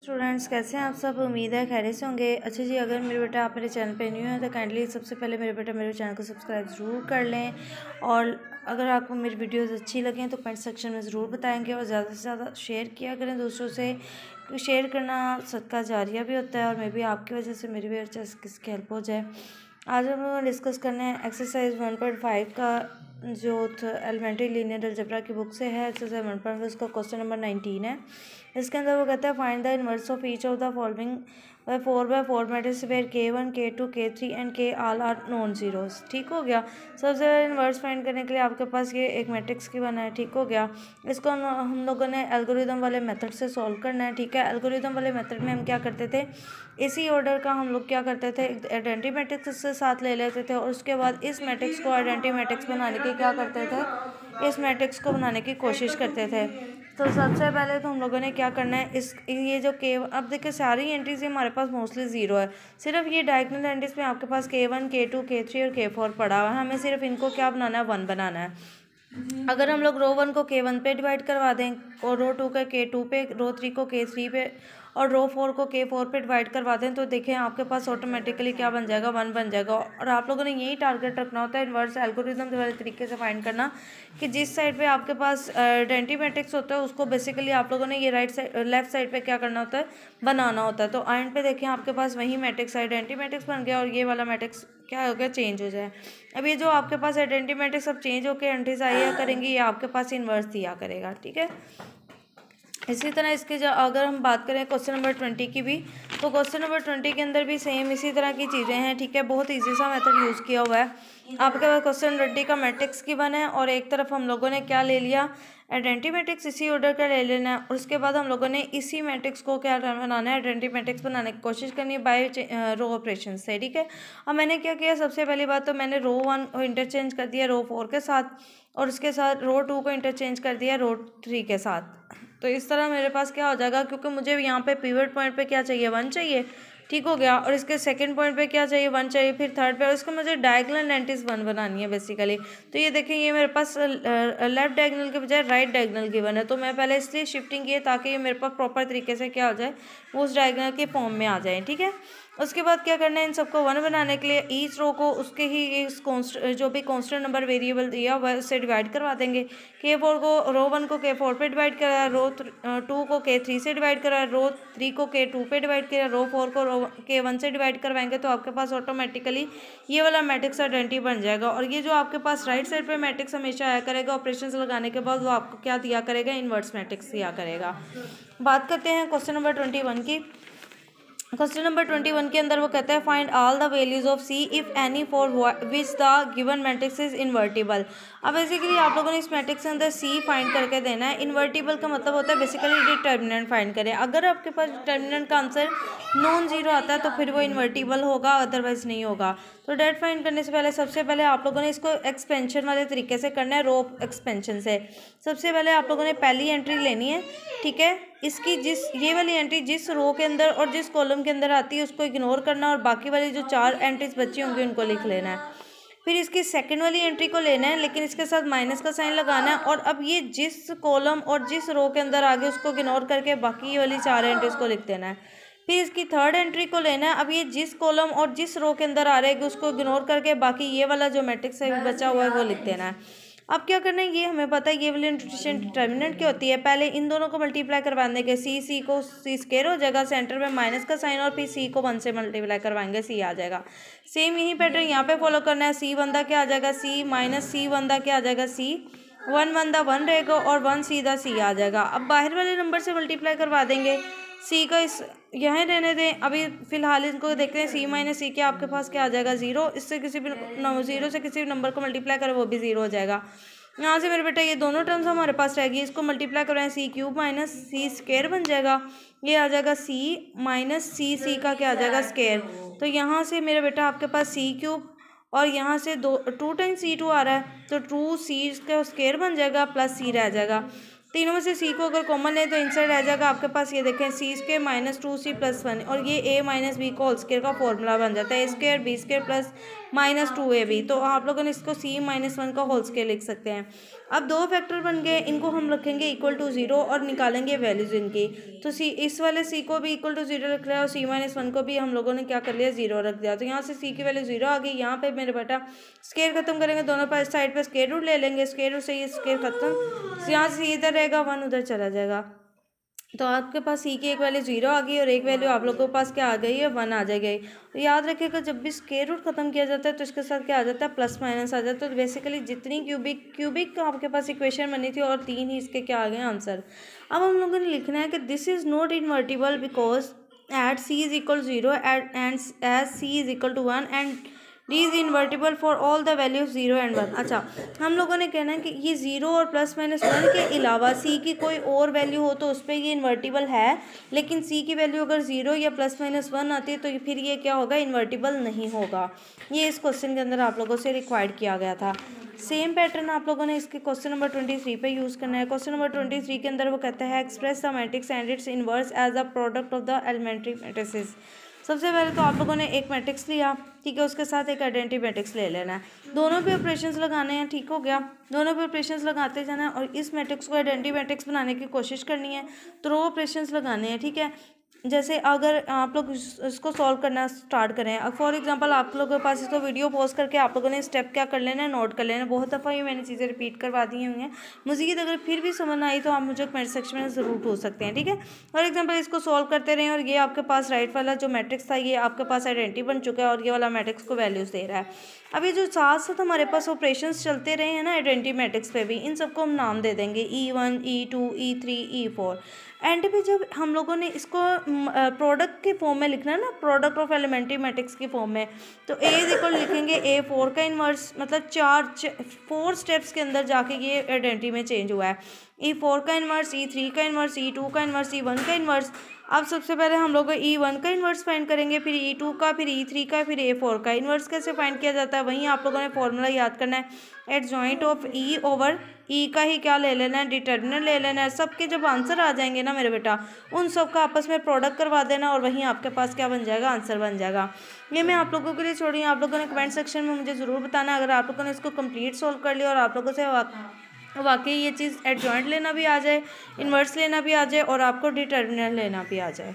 Students कैसे हैं आप सब। उम्मीद है खैरियत से होंगे। अच्छा जी, अगर मेरे बेटा आप मेरे चैनल पे न्यू हैं तो काइंडली सबसे पहले मेरे चैनल को सब्सक्राइब ज़रूर कर लें। और अगर आपको मेरी वीडियोस अच्छी लगें तो कमेंट सेक्शन में ज़रूर बताएंगे और ज़्यादा से ज़्यादा शेयर किया करें दूसरों से। शेयर करना सदका जारिया भी होता है और मे बी आपकी वजह से मेरी भी किसकी हेल्प हो जाए। आज हम लोग डिस्कस करने हैं एक्सरसाइज 1.5 का जो एलिमेंट्री लीनियर अलजेब्रा की बुक से है। एक्सरसाइज 1.5 उसका क्वेश्चन नंबर 19 है। इसके अंदर वो कहता है find the inverse of each of the following 4x4 matrix where K1 K2 K3 and K all are non zeros. ठीक हो गया। सबसे पहले इनवर्स फाइंड करने के लिए आपके पास ये एक मैट्रिक्स की बना है। ठीक हो गया। इसको हम लोगों ने एल्गोरिदम वाले मेथड से सॉल्व करना है। ठीक है। एल्गोरिदम वाले मेथड में हम क्या करते थे, इसी ऑर्डर का हम लोग क्या करते थे, आइडेंटिटी मैट्रिक्स से साथ ले लेते थे और उसके बाद इस मैट्रिक्स को आइडेंटिटी मैट्रिक्स बनाने की क्या करते थे, इस मैट्रिक्स को बनाने की कोशिश करते थे। तो सबसे पहले तो हम लोगों ने क्या करना है, इस ये जो अब देखिए सारी एंट्रीज हमारे पास मोस्टली ज़ीरो है। सिर्फ ये डायगोनल एंट्रीज में आपके पास K1 K2 K3 और K4 पड़ा हुआ है। हमें सिर्फ इनको क्या बनाना है, 1 बनाना है। अगर हम लोग रो 1 को K1 पे डिवाइड करवा दें और रो 2 को K2 पे, रो 3 को K3 पे और रो 4 को K4 पे डिवाइड करवा दें तो देखें आपके पास ऑटोमेटिकली क्या बन जाएगा, 1 बन जाएगा। और आप लोगों ने यही टारगेट रखना होता है इन्वर्स एल्गोरिथम वाले तरीके से फाइंड करना कि जिस साइड पे आपके पास आइडेंटिटी मैट्रिक्स होता है उसको बेसिकली आप लोगों ने ये राइट साइड लेफ्ट साइड पे क्या करना होता है, बनाना होता है। तो एंड पे देखें आपके पास वही मैट्रिक्स आइडेंटिटी मैट्रिक्स बन गया और ये वाला मैट्रिक्स क्या हो गया, चेंज हो जाए। अब ये जो आपके पास आइडेंटिटी मैट्रिक्स सब चेंज होकर एंट्रीज आया करेंगी, ये आपके पास इन्वर्स दिया करेगा। ठीक है। इसी तरह इसके जो अगर हम बात करें क्वेश्चन नंबर 20 की भी, तो क्वेश्चन नंबर 20 के अंदर भी सेम इसी तरह की चीज़ें हैं। ठीक है। बहुत ईजी सा मेथड यूज़ किया हुआ है। आपके पास क्वेश्चन 20 का मैट्रिक्स की बना है और एक तरफ हम लोगों ने क्या ले लिया, आइडेंटिटी मैट्रिक्स इसी ऑर्डर का ले लेना है और उसके बाद हम लोगों ने इसी मैट्रिक्स को क्या बनाना है, आइडेंटिटी मैट्रिक्स बनाने की कोशिश करनी है बाय रो ऑपरेशन से। ठीक है। अब मैंने क्या किया, सबसे पहली बात तो मैंने रो 1 को इंटरचेंज कर दिया रो 4 के साथ और उसके साथ रो 2 को इंटरचेंज कर दिया रो 3 के साथ। तो इस तरह मेरे पास क्या हो जाएगा, क्योंकि मुझे यहाँ पे पिवट पॉइंट पे क्या चाहिए, 1 चाहिए। ठीक हो गया। और इसके सेकंड पॉइंट पे क्या चाहिए, 1 चाहिए। फिर थर्ड पे उसको मुझे डायगोनल एंट्रीज 1 बनानी है बेसिकली। तो ये देखें ये मेरे पास लेफ्ट डायगोनल के बजाय राइट डायगोनल गिवन है, तो मैं पहले इसलिए शिफ्टिंग की है ताकि ये मेरे पास प्रॉपर तरीके से क्या हो जाए, वो उस डायगोनल के फॉर्म में आ जाए। ठीक है। उसके बाद क्या करना है, इन सबको 1 बनाने के लिए ईच रो को उसके ही इस जो भी कांस्टेंट नंबर वेरिएबल दिया हुआ है उससे डिवाइड करवा देंगे। K4 को रो 1 को K4 पे डिवाइड करा, रो 2 को K3 से डिवाइड करा, रो 3 को K2 पे डिवाइड किया, रो 4 को K1 से डिवाइड करवाएंगे तो आपके पास ऑटोमेटिकली ये वाला मैट्रिक्स आइडेंटिटी बन जाएगा। और ये जो आपके पास राइट साइड पे मैट्रिक्स हमेशा आया करेगा ऑपरेशंस लगाने के बाद, वो आपको क्या दिया करेगा, इन्वर्स मैट्रिक्स दिया करेगा। बात करते हैं क्वेश्चन नंबर 21 की। क्वेश्चन नंबर 21 के अंदर वो कहता है find all the values of see if any for which the given matrix is invertible. अब बेसिकली आप लोगों ने इस मैट्रिक्स के अंदर सी फाइंड करके देना है। इन्वर्टिबल का मतलब होता है बेसिकली डिटर्मिनेंट फाइंड करें। अगर आपके पास डिटर्मिनेंट का आंसर नॉन जीरो आता है तो फिर वो इन्वर्टिबल होगा, अदरवाइज नहीं होगा। तो डेट फाइंड करने से पहले सबसे पहले आप लोगों ने इसको एक्सपेंशन वाले तरीके से करना है, रो एक्सपेंशन से। सबसे पहले आप लोगों ने पहली एंट्री लेनी है। ठीक है। इसकी ये वाली एंट्री जिस रो के अंदर और जिस कॉलम के अंदर आती है उसको इग्नोर करना और बाकी वाली जो 4 एंट्रीज बची होंगी उनको लिख लेना है। फिर इसकी सेकंड वाली एंट्री को लेना है लेकिन इसके साथ माइनस का साइन लगाना है और अब ये जिस कॉलम और जिस रो के अंदर आ गए उसको इग्नोर करके बाकी वाली 4 एंट्रीज को लिख देना है। फिर इसकी थर्ड एंट्री को लेना है। अब ये जिस कॉलम और जिस रो के अंदर आ रहेगी उसको इग्नोर करके बाकी ये वाला जो मैट्रिक्स है बचा हुआ है वो लिख देना है। अब क्या करना है, ये हमें पता है ये वाली इंटीग्रेशन डिटर्मिनेंट क्या होती है। पहले इन दोनों को मल्टीप्लाई करवाने के सी को सी स्क्वायर हो जाएगा, सेंटर में माइनस का साइन और फिर सी को 1 से मल्टीप्लाई करवाएंगे, सी आ जाएगा। सेम यही पैटर्न यहाँ पे फॉलो करना है। सी बंदा क्या आ जाएगा, सी माइनस सी बंदा क्या आ जाएगा, सी 1 बंदा 1 रहेगा और 1 सीधा सी आ जाएगा। अब बाहर वाले नंबर से मल्टीप्लाई करवा देंगे, सी का इस यहाँ रहने दें। अभी फिलहाल इनको देखते हैं, सी माइनस सी के आपके पास क्या आ जाएगा, 0। इससे किसी भी जीरो से किसी भी नंबर को मल्टीप्लाई करें वो भी 0 हो जाएगा। यहाँ से मेरे बेटा ये दोनों टर्म्स हमारे पास रहेगी, इसको मल्टीप्लाई करवाएं, सी क्यूब माइनस सी स्क्वायर बन जाएगा। ये आ जाएगा सी माइनस सी का क्या आ जाएगा, स्क्वायर। तो यहाँ से मेरे बेटा आपके पास सी क्यूब और यहाँ से 2 टाइम्स C2 आ रहा है तो 2C का स्क्वायर बन जाएगा प्लस सी रह जाएगा। तीनों में से सी को अगर कॉमन ले तो आंसर रह जाएगा आपके पास, ये देखें सी स्क्वायर माइनस 2C प्लस 1 और ये a माइनस बी को होल स्क्वायर का फॉर्मूला बन जाता है। a square B square plus -2ab, तो आप लोगों ने इसको c-1 का होल स्क्वायर लिख सकते हैं। अब दो फैक्टर बन गए, इनको हम रखेंगे इक्वल टू 0 और निकालेंगे वैल्यूज़ इनकी। तो c, इस वाले c को भी इक्वल टू 0 रख लिया और c-1 को भी हम लोगों ने क्या कर लिया, 0 रख दिया। तो यहाँ से c की वैल्यू 0 आ गई। यहाँ पे मेरे बेटा स्क्वायर खत्म करेंगे, दोनों पर साइड पे स्क्वायर रूट ले लेंगे, स्क्वायर रूट से ये स्क्वायर खत्म, यहाँ से इधर रहेगा 1 उधर चला जाएगा। तो आपके पास c की एक वैल्यू 0 आ गई और एक वैल्यू आप लोगों के पास क्या आ गई है, 1 आ जाएगी। तो याद रखिएगा जब भी स्क्वायर रूट खत्म किया जाता है तो इसके साथ क्या आ जाता है, प्लस माइनस आ जाता है। तो बेसिकली जितनी क्यूबिक आपके पास इक्वेशन बनी थी और 3 ही इसके क्या आ गए आंसर। अब हम लोगों ने लिखना है कि this is not invertible because at c is equal 0 and as c is equal to 1 and d is invertible for all the values 0 and 1। अच्छा, हम लोगों ने कहना है कि ये 0 और +-1 के अलावा c की कोई और वैल्यू हो तो उस पर ये इन्वर्टिबल है, लेकिन c की वैल्यू अगर 0 या +-1 आती है तो फिर ये क्या होगा, इन्वर्टिबल नहीं होगा। ये इस क्वेश्चन के अंदर आप लोगों से रिक्वायर्ड किया गया था। सेम पैटर्न आप लोगों ने इसके क्वेश्चन नंबर 23 पे यूज़ करना है। क्वेश्चन नंबर 23 के अंदर वो कहता है express the matrix and its inverse as a product of the elementary matrices. सबसे पहले तो आप लोगों ने एक मैट्रिक्स लिया, ठीक है, उसके साथ एक आइडेंटिटी मैट्रिक्स ले लेना है, दोनों पे ऑपरेशंस लगाने हैं, ठीक हो गया। दोनों पे ऑपरेशंस लगाते जाना है और इस मैट्रिक्स को आइडेंटिटी मैट्रिक्स बनाने की कोशिश करनी है, तो रो ऑपरेशंस लगाने हैं, ठीक है। जैसे अगर आप लोग इसको सॉल्व करना स्टार्ट करें, अब फॉर एग्जांपल आप लोगों के पास इसको वीडियो पॉज करके आप लोगों ने स्टेप क्या कर लेना है, नोट कर लेना है। बहुत दफ़ा ये मैंने चीज़ें रिपीट करवा दी हुई हैं। मज़ीद अगर फिर भी समझ ना आई तो आप मुझे कमेंट सेक्शन में ज़रूर पूछ सकते हैं, ठीक है। फॉर एग्जाम्पल इसको सॉल्व करते रहें और ये आपके पास राइट वाला जो मैट्रिक्स था ये आपके पास आइडेंटिटी बन चुका है और ये वाला मैट्रिक्स को वैल्यूज़ दे रहा है। अब ये जो साथ साथ हमारे पास ऑपरेशंस चलते रहे हैं ना आइडेंटिटी मैट्रिक्स पे भी, इन सबको हम नाम दे देंगे E1, E2, E3, E4। And पे जब हम लोगों ने इसको प्रोडक्ट के फॉर्म में लिखना है ना, प्रोडक्ट ऑफ एलिमेंट्री मैट्रिक्स की फॉर्म में, तो ए इज इक्वल लिखेंगे A4 का इन्वर्स, मतलब 4 स्टेप्स के अंदर जाके ये आइडेंटिटी में चेंज हुआ है। E4 का इन्वर्स, E3 का इन्वर्स, E2 का इन्वर्स, E1 का इन्वर्स। अब सबसे पहले हम लोग E1 का इन्वर्स फाइंड करेंगे, फिर E2 का, फिर E3 का, फिर A4 का। इन्वर्स कैसे फाइंड किया जाता है, वहीं आप लोगों ने फॉर्मूला याद करना है, adjoint of E over E का ही क्या ले लेना है, डिटर्मिनेंट ले लेना है। सबके जब आंसर आ जाएंगे ना मेरे बेटा, उन सब का आपस में प्रोडक्ट करवा देना और वहीं आपके पास क्या बन जाएगा, आंसर बन जाएगा। ये मैं आप लोगों के लिए छोड़ी, आप लोगों ने कमेंट सेक्शन में मुझे ज़रूर बताना अगर आप लोगों ने इसको कंप्लीट सॉल्व कर लिया और आप लोगों से वाकई ये चीज़ एडजॉइंट लेना भी आ जाए, इन्वर्स लेना भी आ जाए और आपको डिटर्मिनेंट लेना भी आ जाए।